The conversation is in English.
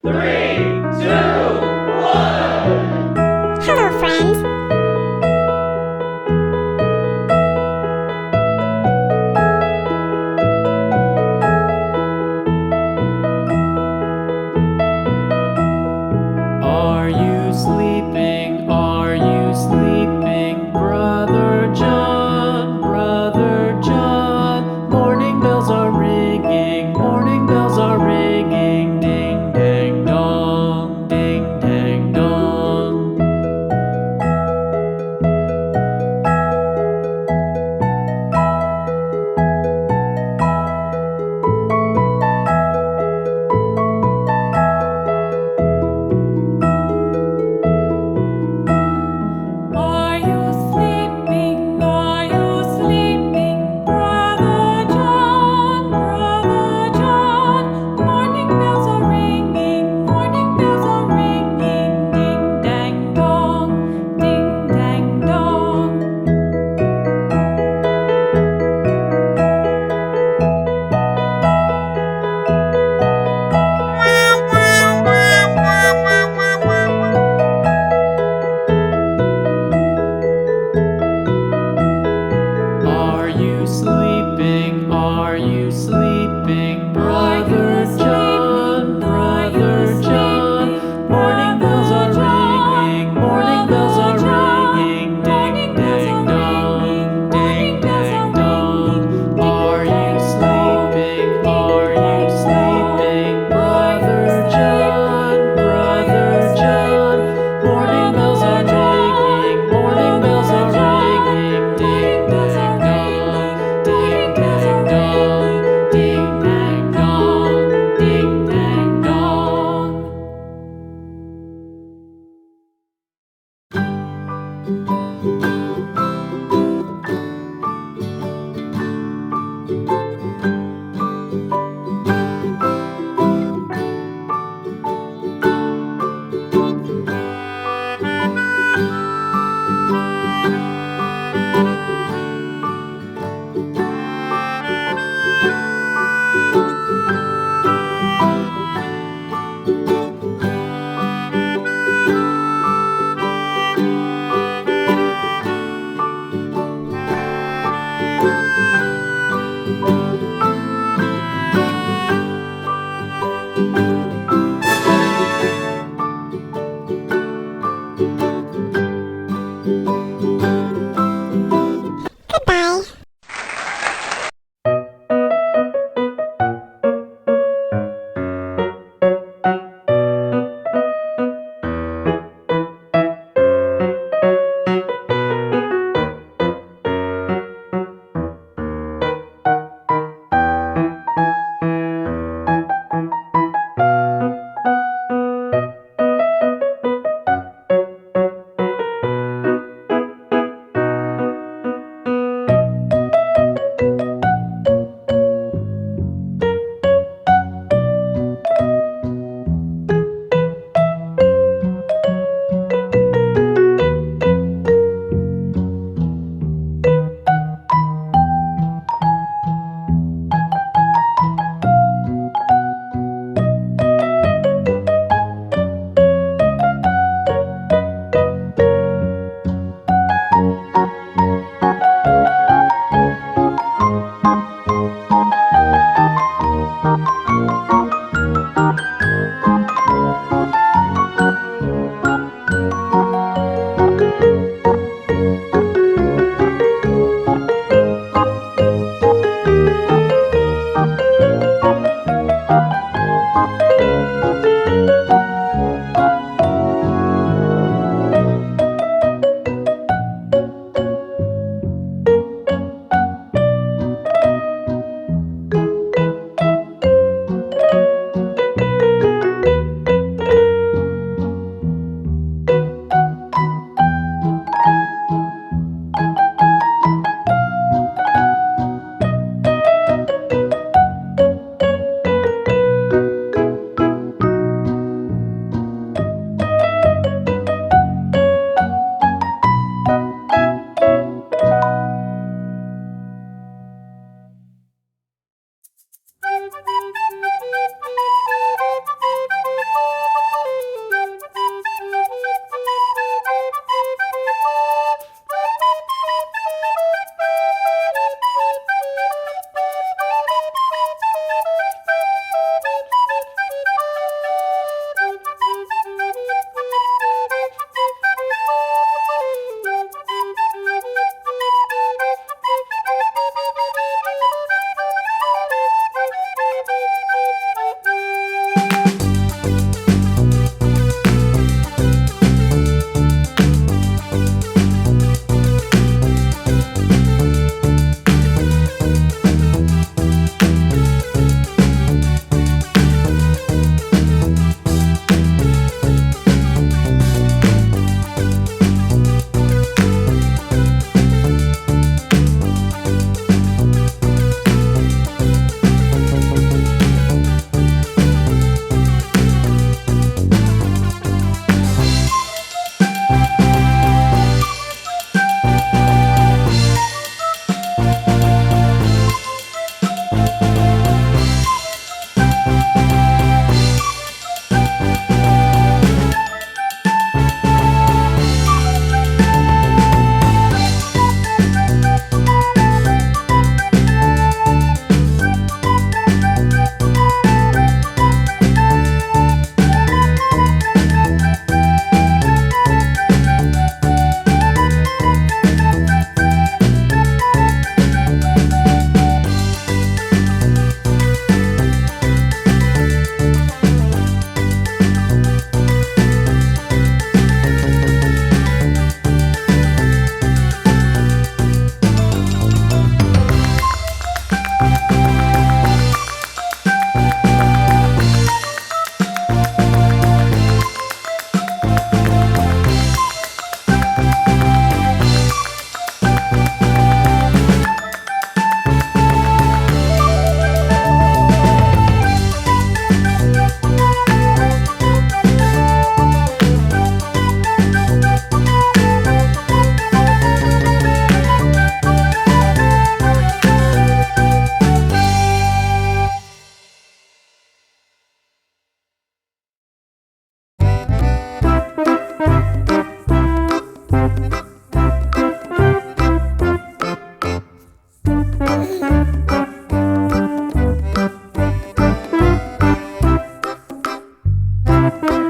3, 2, 1. Hello, friends. Are you sleeping? Are you sleeping? Brother John, Brother John. Morning bells are ringing, morning bells are ringing. Ding dang dong, ding dang dong. Are you sleeping? Are you sleeping? Brother John, Brother John. Morning bells are ringing, morning bells are ringing. Ding dang dong, ding dang dong. Are you sleeping? Are you sleeping? Brother John, Brother John. Morning bells are ringing, morning bells are ringing. Ding dang dong, ding dang dong. Are you sleeping? Are you sleeping? Brother John, Brother John. Morning bells are ringing, morning bells are ringing. Ding dang dong, ding dang dong, ding dang dong, ding dang dong. Goodbye. Bye.